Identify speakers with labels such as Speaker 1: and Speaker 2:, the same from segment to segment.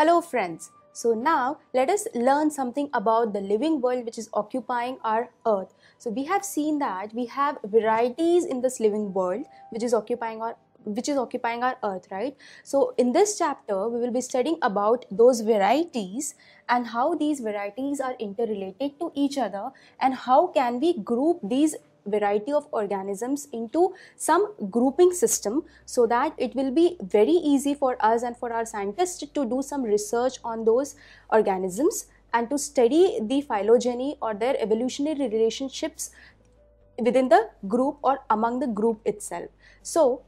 Speaker 1: Hello friends, so now let us learn something about the living world which is occupying our earth. So we have seen that we have varieties in this living world which is occupying our earth, right? So in this chapter we will be studying about those varieties and how these varieties are interrelated to each other and how can we group these variety of organisms into some grouping system so that it will be very easy for us and for our scientists to do some research on those organisms and to study the phylogeny or their evolutionary relationships within the group or among the group itself. So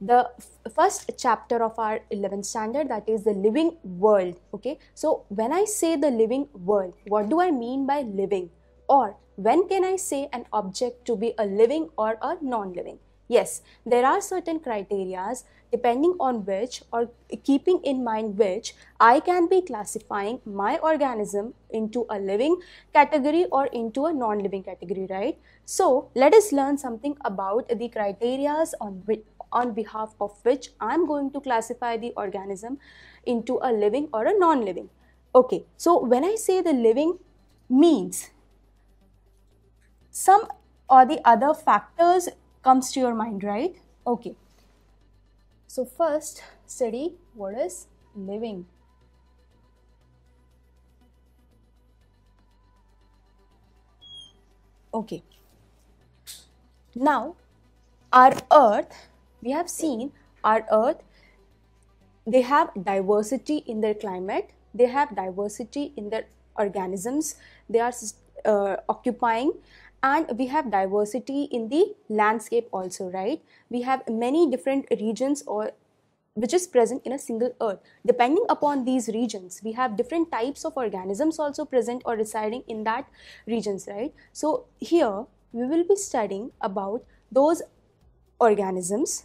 Speaker 1: the first chapter of our 11th standard, that is the living world. Okay, so when I say the living world, what do I mean by living? Or when can I say an object to be a living or a non-living? Yes, there are certain criterias depending on which or keeping in mind which I can be classifying my organism into a living category or into a non-living category, right? So let us learn something about the criterias on behalf of which I am going to classify the organism into a living or a non-living. Okay, so when I say the living means some or the other factors comes to your mind, right? Okay. So first study what is living. Okay. Now our earth, we have seen our earth, they have diversity in their climate, they have diversity in their organisms they are occupying, and we have diversity in the landscape also, right? We have many different regions or which is present in a single earth. Depending upon these regions, we have different types of organisms also present or residing in that regions, right? So here we will be studying about those organisms,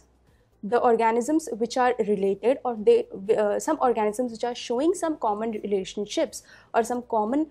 Speaker 1: the organisms which are related, or they some organisms which are showing some common relationships or some common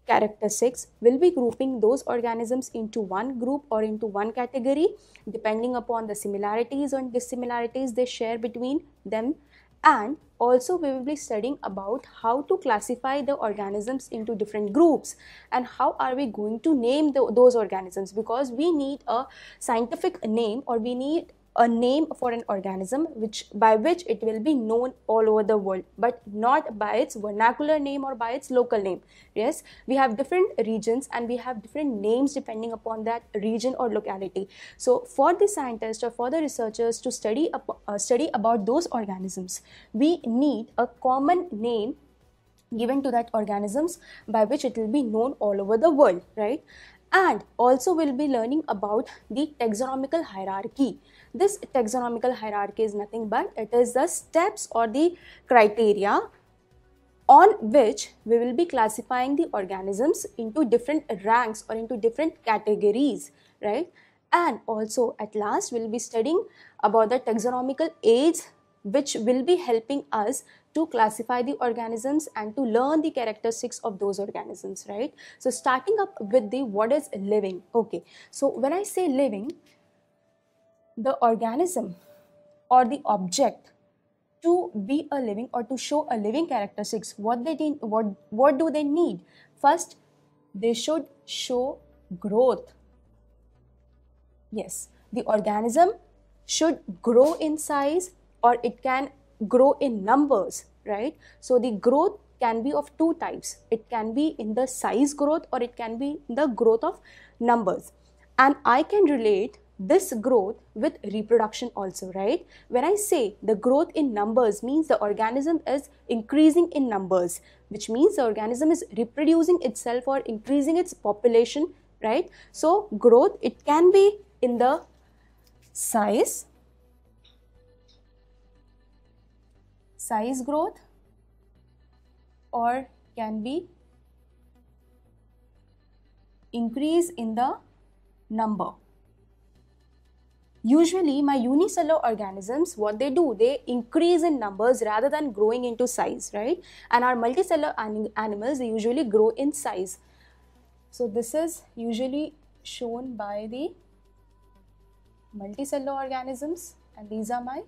Speaker 1: characteristics. Will be grouping those organisms into one group or into one category depending upon the similarities or dissimilarities they share between them. And also we will be studying about how to classify the organisms into different groups and how are we going to name those organisms, because we need a scientific name or we need a name for an organism by which it will be known all over the world, but not by its vernacular name or by its local name. Yes, we have different regions and we have different names depending upon that region or locality. So for the scientists or for the researchers to study about those organisms, we need a common name given to that organisms by which it will be known all over the world, right? And also we'll be learning about the taxonomical hierarchy. This taxonomical hierarchy is nothing but it is the steps or the criteria on which we will be classifying the organisms into different ranks or into different categories, right? And also at last we'll be studying about the taxonomical aids which will be helping us to classify the organisms and to learn the characteristics of those organisms, right? So starting up with the what is living. Okay, so when I say living, the organism or the object to be a living or to show a living characteristics, what do they need? First, they should show growth. Yes, the organism should grow in size or it can grow in numbers, right? So the growth can be of two types. It can be in the size growth or it can be the growth of numbers. And I can relate this growth with reproduction also, right? When I say the growth in numbers means the organism is increasing in numbers, which means the organism is reproducing itself or increasing its population, right? So growth, it can be in the size growth or can be increase in the number. Usually my unicellular organisms, what they do, they increase in numbers rather than growing into size, right? And our multicellular animals, they usually grow in size. So this is usually shown by the multicellular organisms and these are my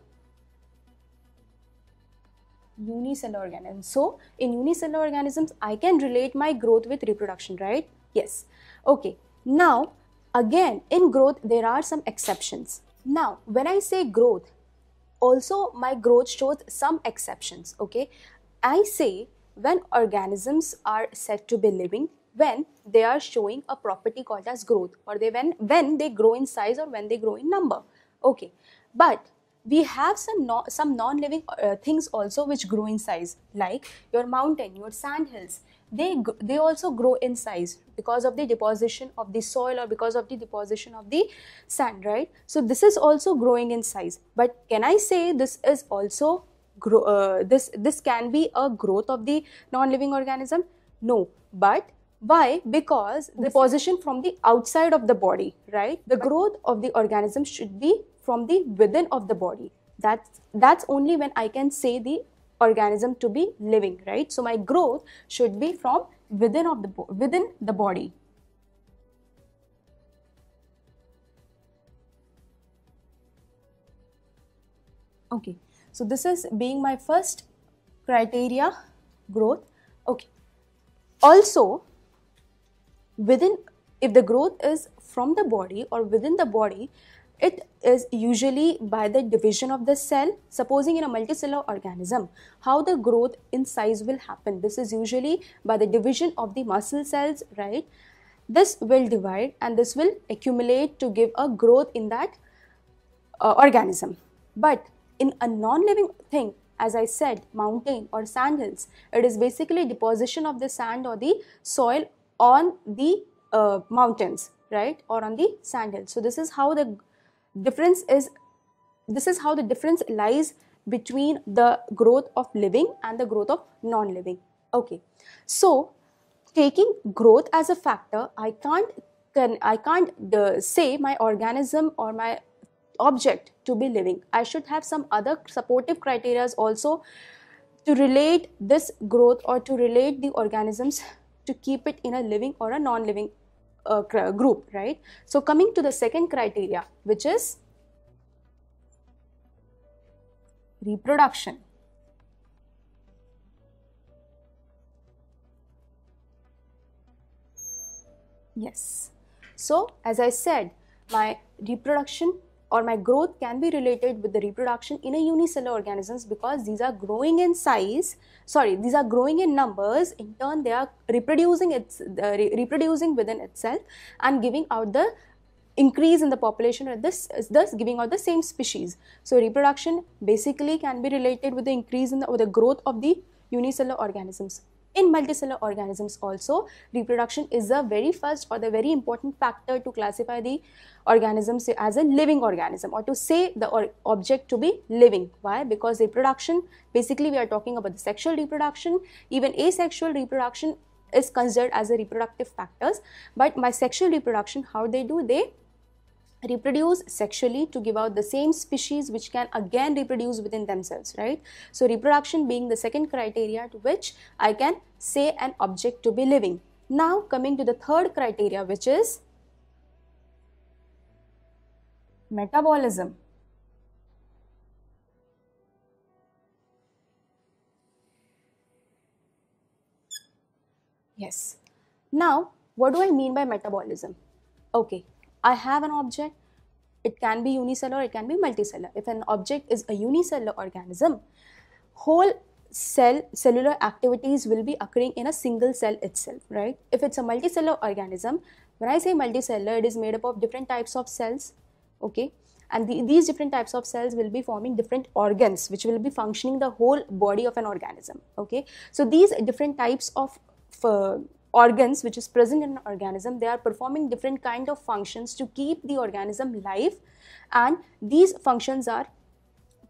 Speaker 1: Unicellular organisms. So in unicellular organisms, I can relate my growth with reproduction, right? Yes. Okay. Now, again, in growth, there are some exceptions. Now, when I say growth, also my growth shows some exceptions. Okay. I say when organisms are said to be living, when they are showing a property called as growth, or when they grow in size or when they grow in number. Okay. But we have some non-living things also which grow in size, like your mountain, your sand hills. They also grow in size because of the deposition of the soil or because of the deposition of the sand, right? So this is also growing in size. But can I say this is also this can be a growth of the non-living organism? No. But why? Because the deposition from the outside of the body, right? The growth of the organism should be from the within of the body. That's only when I can say the organism to be living, right? So my growth should be from within the body. Okay, so this is being my first criteria, growth. Okay, also if the growth is from the body or within the body, it is usually by the division of the cell. Supposing in a multicellular organism, how the growth in size will happen? This is usually by the division of the muscle cells, right? This will divide and this will accumulate to give a growth in that organism. But in a non-living thing, as I said, mountain or sand hills, it is basically deposition of the sand or the soil on the mountains, right, or on the sand hills. So this is how the difference lies between the growth of living and the growth of non-living. Okay, so taking growth as a factor, I can't say my organism or my object to be living. I should have some other supportive criteria also to relate this growth or to relate the organisms to keep it in a living or a non-living group, right? So coming to the second criteria, which is reproduction. Yes. So as I said, my reproduction or my growth can be related with the reproduction in a unicellular organisms because these are growing in size, these are growing in numbers. In turn, they are reproducing within itself and giving out the increase in the population, or thus giving out the same species. So reproduction basically can be related with the increase in the growth of the unicellular organisms. In multicellular organisms also, reproduction is the very first or the very important factor to classify the organisms as a living organism or to say the object to be living. Why? Because reproduction, basically we are talking about the sexual reproduction. Even asexual reproduction is considered as a reproductive factors. But by sexual reproduction, how they do? They reproduce sexually to give out the same species which can again reproduce within themselves, right? So reproduction being the second criteria to which I can say an object to be living. Now coming to the third criteria, which is metabolism. Yes. Now what do I mean by metabolism? Okay, I have an object, it can be unicellular, it can be multicellular. If an object is a unicellular organism, whole cellular activities will be occurring in a single cell itself, right? If it's a multicellular organism, when I say multicellular, it is made up of different types of cells, okay? And these different types of cells will be forming different organs which will be functioning the whole body of an organism, okay? So these different types of organs which is present in an organism, they are performing different kind of functions to keep the organism live, and these functions are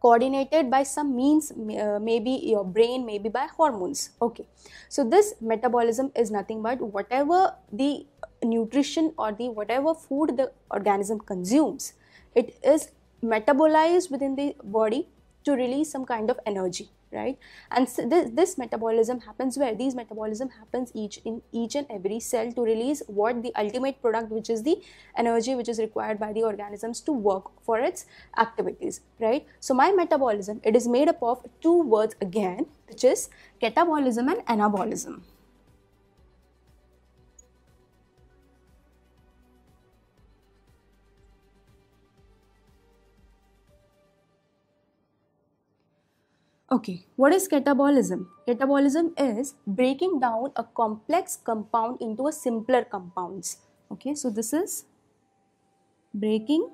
Speaker 1: coordinated by some means, maybe your brain, maybe by hormones, okay? So this metabolism is nothing but whatever the nutrition or the whatever food the organism consumes, it is metabolized within the body to release some kind of energy, right? And so this metabolism happens where? These metabolism happens in each and every cell to release what? The ultimate product, which is the energy which is required by the organisms to work for its activities, right? So my metabolism, it is made up of two words again, which is catabolism and anabolism. Okay, what is catabolism? Catabolism is breaking down a complex compound into a simpler compounds. Okay, so this is breaking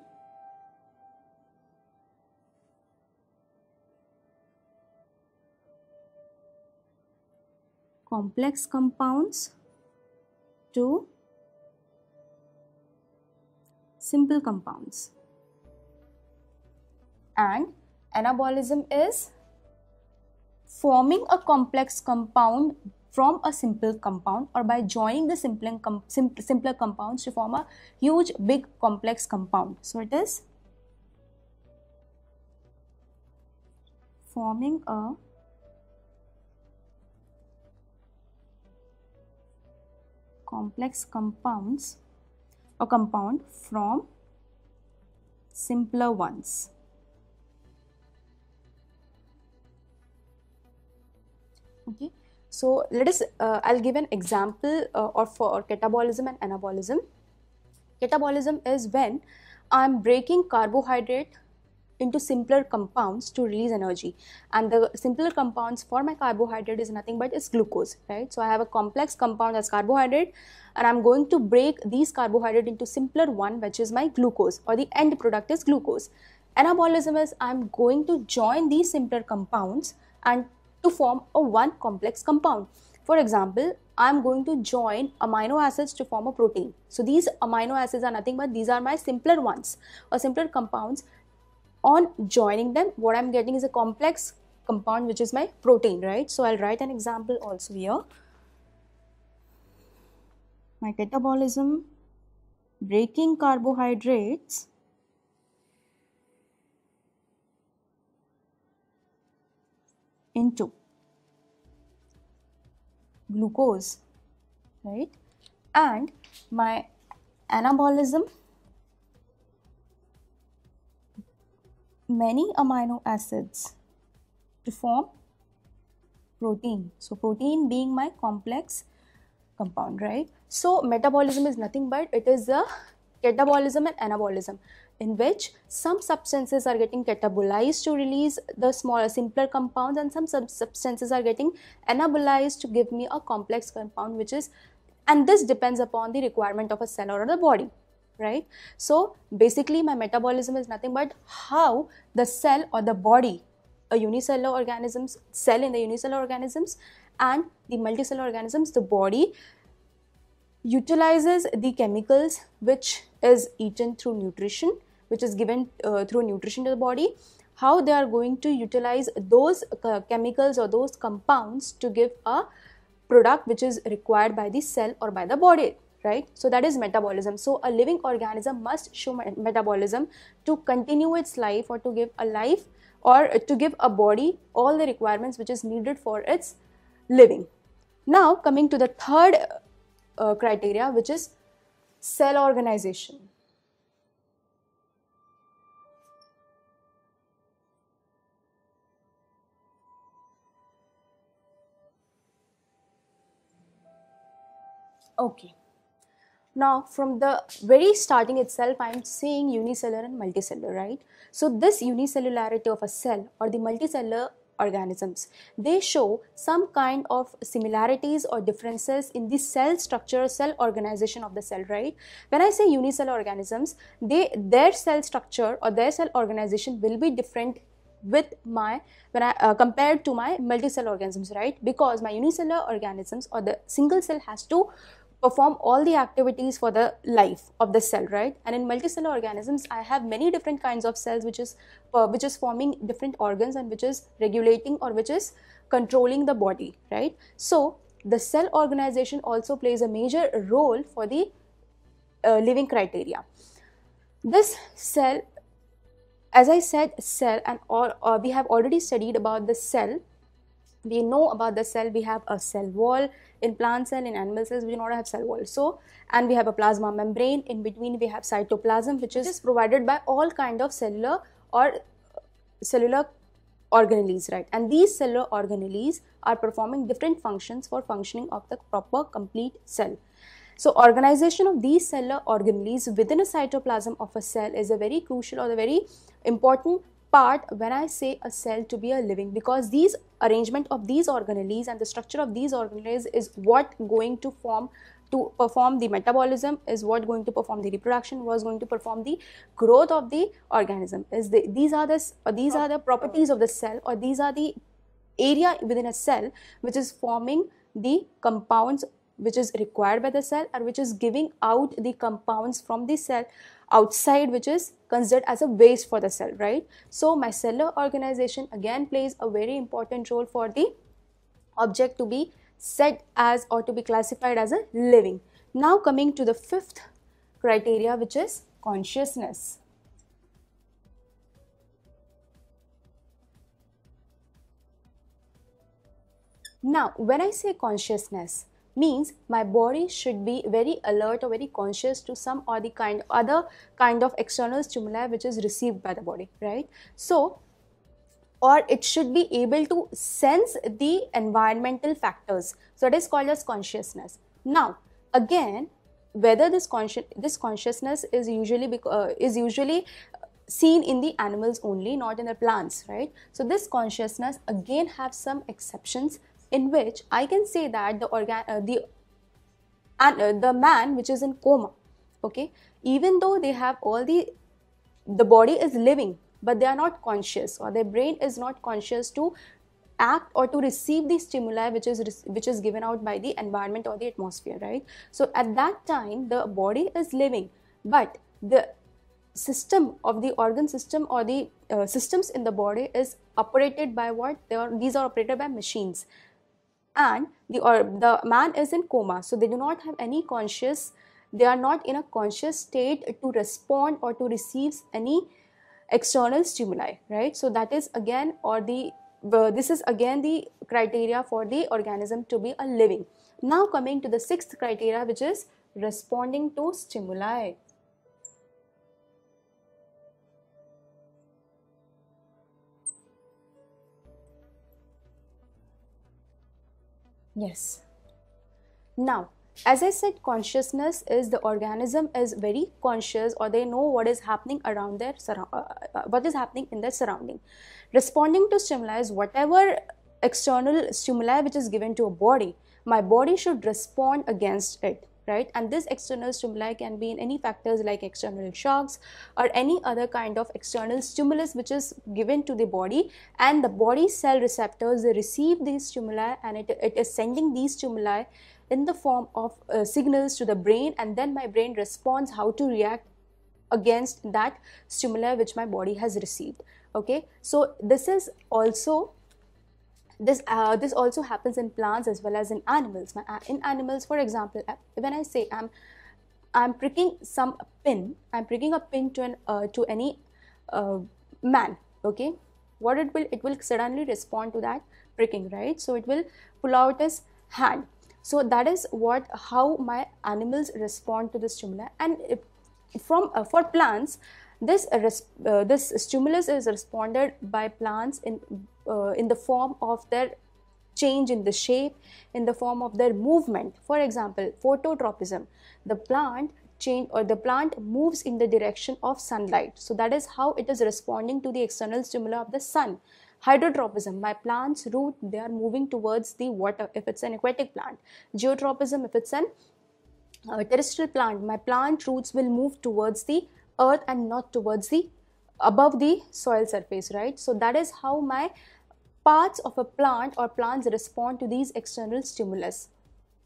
Speaker 1: complex compounds to simple compounds. And anabolism is forming a complex compound from a simple compound, or by joining the simpler compounds to form a huge big complex compound. So it is forming a complex compounds or compound from simpler ones. Okay, so let us I'll give an example for catabolism and anabolism. Catabolism is when I'm breaking carbohydrate into simpler compounds to release energy, and the simpler compounds for my carbohydrate is nothing but it's glucose, right? So I have a complex compound as carbohydrate, and I'm going to break these carbohydrate into simpler one, which is my glucose, or the end product is glucose. Anabolism is I'm going to join these simpler compounds and to form a one complex compound. For example, I'm going to join amino acids to form a protein. So these amino acids are nothing but these are my simpler ones or simpler compounds. On joining them, what I'm getting is a complex compound, which is my protein, right? So I'll write an example also here. My catabolism, breaking carbohydrates into glucose, right? And my anabolism, many amino acids to form protein. So protein being my complex compound, right? So metabolism is nothing but it is a catabolism and anabolism, in which some substances are getting catabolized to release the smaller, simpler compounds, and some substances are getting anabolized to give me a complex compound, which is, and this depends upon the requirement of a cell or the body, right? So basically my metabolism is nothing but how the cell or the body, a unicellular organisms, cell in the unicellular organisms and the multicellular organisms, the body utilizes the chemicals which is eaten through nutrition, which is given through nutrition to the body, how they are going to utilize those chemicals or those compounds to give a product which is required by the cell or by the body, right? So that is metabolism. So a living organism must show metabolism to continue its life, or to give a life, or to give a body all the requirements which is needed for its living. Now coming to the third criteria, which is cell organization. Okay, now from the very starting itself, I am saying unicellular and multicellular, right? So this unicellularity of a cell or the multicellular organisms, they show some kind of similarities or differences in the cell structure, cell organization of the cell, right? When I say unicellular organisms, their cell structure or their cell organization will be different with my compared to my multicellular organisms, right? Because my unicellular organisms or the single cell has to perform all the activities for the life of the cell, right? And in multicellular organisms, I have many different kinds of cells which is forming different organs and which is regulating or which is controlling the body, right? So the cell organization also plays a major role for the living criteria. This cell, as I said, cell, and we have already studied about the cell we know about the cell. We have a cell wall in plant cell. In animal cells we do not have cell wall. So, and we have a plasma membrane. In between we have cytoplasm, which is provided by all kind of cellular organelles, right? And these cellular organelles are performing different functions for functioning of the proper complete cell. So organization of these cellular organelles within a cytoplasm of a cell is a very crucial or a very important part when I say a cell to be a living, because these arrangement of these organelles and the structure of these organelles is what going to form to perform the metabolism, is what going to perform the reproduction, was going to perform the growth of the organism. These are the properties of the cell, or these are the area within a cell which is forming the compounds which is required by the cell, or which is giving out the compounds from the cell outside, which is considered as a waste for the cell, right? So my cellular organization again plays a very important role for the object to be said as or to be classified as a living. Now coming to the fifth criteria, which is consciousness. Now when I say consciousness, means my body should be very alert or very conscious to some or the other kind of external stimuli which is received by the body, right? So, or it should be able to sense the environmental factors. So it is called as consciousness. Now again, whether this consciousness is usually seen in the animals only, not in the plants, right? So this consciousness again have some exceptions, in which I can say that the man which is in coma, okay, even though they have all the body is living, but they are not conscious, or their brain is not conscious to act or to receive the stimuli which is given out by the environment or the atmosphere, right? So at that time the body is living, but the system of the organ system or the systems in the body is operated by what? These are operated by machines. And the man is in coma, so they do not have any conscious, they are not in a conscious state to respond or to receive any external stimuli, right? So that is again, or this is again the criteria for the organism to be a living. Now coming to the sixth criteria, which is responding to stimuli. Yes. Now, as I said, consciousness is the organism is very conscious, or they know what is happening around their what is happening in their surrounding. Responding to stimuli is whatever external stimuli which is given to a body, my body should respond against it, right? And this external stimuli can be in any factors like external shocks or any other kind of external stimulus which is given to the body, and the body cell receptors, they receive these stimuli, and it is sending these stimuli in the form of signals to the brain, and then my brain responds how to react against that stimuli which my body has received. Okay, so this is also this also happens in plants as well as in animals. In animals, for example, when I say I'm pricking some pin, I'm pricking a pin to any man, okay, what it will suddenly respond to that pricking, right? So it will pull out his hand. So that is how my animals respond to the stimuli. And for plants, this stimulus is responded by plants in the form of their change in the shape, in the form of their movement. For example, phototropism, the plant moves in the direction of sunlight, so that is how it is responding to the external stimuli of the sun. Hydrotropism, my plant's root, they are moving towards the water if it's an aquatic plant. Geotropism, if it's an terrestrial plant, my plant roots will move towards the earth and not towards the above the soil surface, right? So that is how my parts of a plant or plants respond to these external stimulus.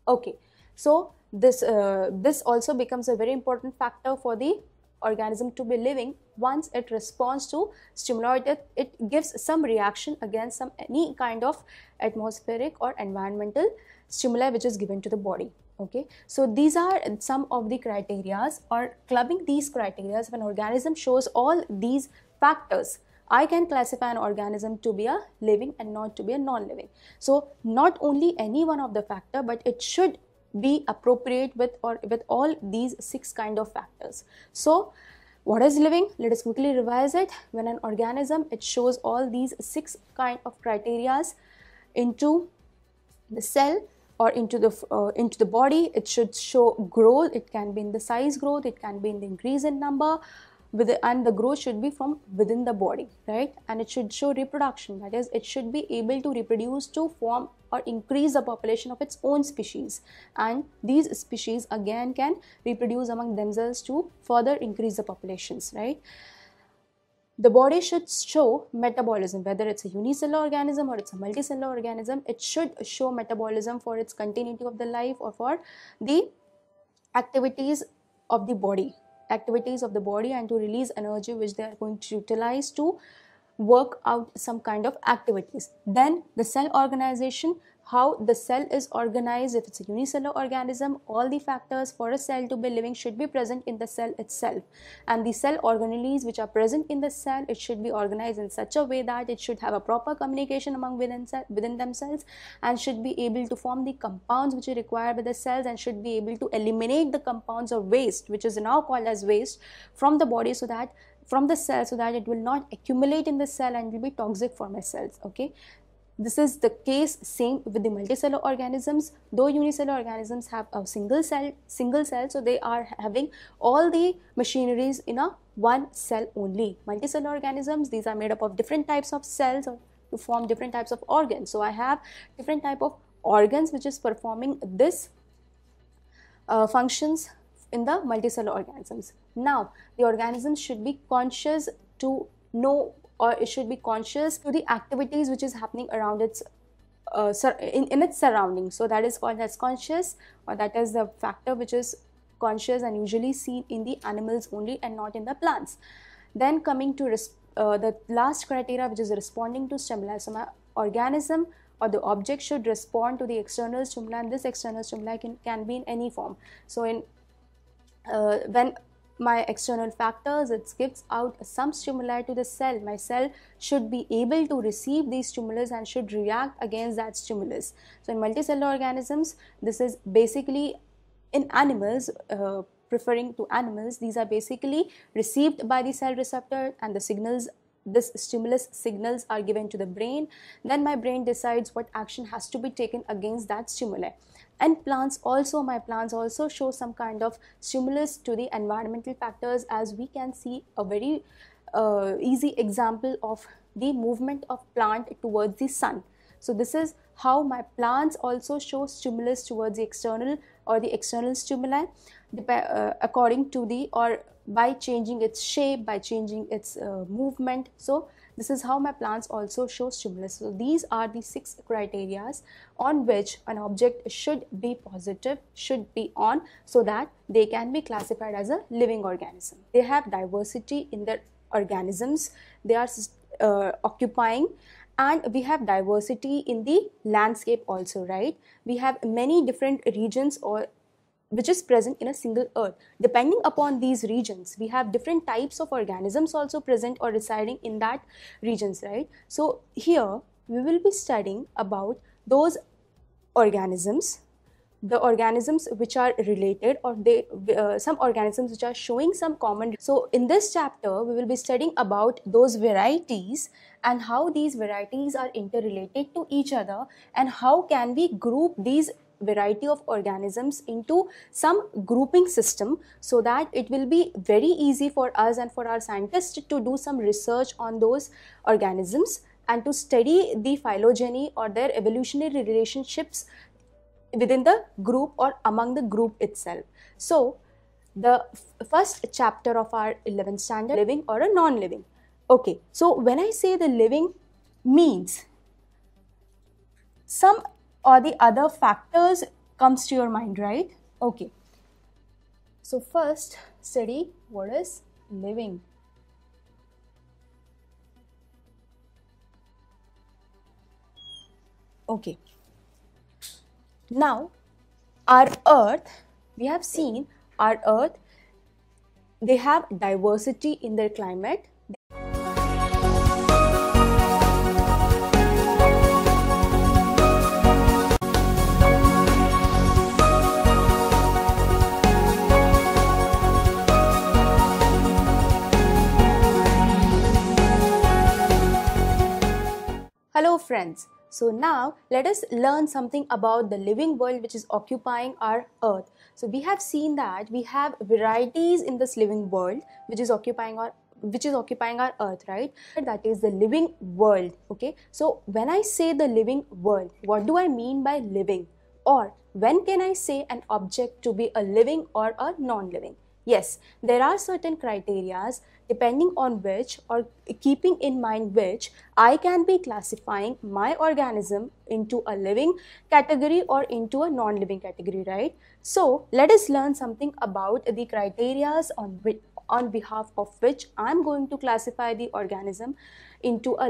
Speaker 1: Okay, so this also becomes a very important factor for the organism to be living. Once it responds to stimuli, it gives some reaction against any kind of atmospheric or environmental stimuli which is given to the body. Okay, so these are some of the criterias, or clubbing these criterias. When organism shows all these factors, I can classify an organism to be a living and not to be a non-living. So not only any one of the factor, but it should be appropriate with all these 6 kind of factors. So what is living? Let us quickly revise it. When an organism, it shows all these 6 kind of criterias into the cell or into the body. It should show growth. It can be in the size growth, it can be in the increase in number, and the growth should be from within the body, right? And it should show reproduction, that is, it should be able to reproduce to form or increase the population of its own species, and these species again can reproduce among themselves to further increase the populations, right? The body should show metabolism, whether it's a unicellular organism or it's a multicellular organism. It should show metabolism for its continuity of the life or for the activities of the body, and to release energy which they are going to utilize to work out some kind of activities. Then the cell organization, how the cell is organized. If it's a unicellular organism, all the factors for a cell to be living should be present in the cell itself, and the cell organelles which are present in the cell, it should be organized in such a way that it should have a proper communication among within themselves, and should be able to form the compounds which are required by the cells, and should be able to eliminate the compounds of waste, which is now called as waste, from the body, from the cell, so that it will not accumulate in the cell and will be toxic for my cells. Okay, this is the case same with the multicellular organisms. Though unicellular organisms have a single cell, so they are having all the machineries in a one cell only. Multicellular organisms, these are made up of different types of cells to form different types of organs. So I have different type of organs which is performing this functions in the multicellular organisms. Now the organism should be conscious to know, or it should be conscious to the activities which is happening around its in its surroundings. So that is called as conscious, or that is the factor which is conscious and usually seen in the animals only and not in the plants. Then coming to the last criteria, which is responding to stimuli. So my organism or the object should respond to the external stimuli, and this external stimuli can be in any form. So in when my external factors, it gives out some stimuli to the cell, my cell should be able to receive these stimulus and should react against that stimulus. So in multicellular organisms, this is basically in animals, preferring to animals, these are basically received by the cell receptor, and the signals, this stimulus signals are given to the brain. Then my brain decides what action has to be taken against that stimuli. And plants also, my plants also show some kind of stimulus to the environmental factors, as we can see a very easy example of the movement of plant towards the sun. So this is how my plants also show stimulus towards the external or the external stimuli, according to the, or by changing its shape, by changing its movement. So this is how my plants also show stimulus. So these are the 6 criteria on which an object should be positive, should be on, so that they can be classified as a living organism. They have diversity in their organisms, they are occupying, and we have diversity in the landscape also, right? We have many different regions or which is present in a single earth. Depending upon these regions, we have different types of organisms also present or residing in that regions, right? So here we will be studying about those organisms, the organisms which are related, or some organisms which are showing some common. So in this chapter we will be studying about those varieties and how these varieties are interrelated to each other, and how can we group these variety of organisms into some grouping system, so that it will be very easy for us and for our scientists to do some research on those organisms and to study the phylogeny or their evolutionary relationships within the group or among the group itself. So the first chapter of our 11th standard, living or a non-living. Okay, so when I say the living means some or the other factors comes to your mind, right? Okay, so first study what is living. Okay, now our earth, we have seen our earth, they have diversity in their climate. Hello friends. So now let us learn something about the living world which is occupying our earth. So we have seen that we have varieties in this living world which is occupying our earth, right? That is the living world. Okay, so when I say the living world, what do I mean by living? Or when can I say an object to be a living or a non-living? Yes, there are certain criterias depending on which, or keeping in mind which, I can be classifying my organism into a living category or into a non-living category, right? So let us learn something about the criterias on behalf of which I am going to classify the organism into a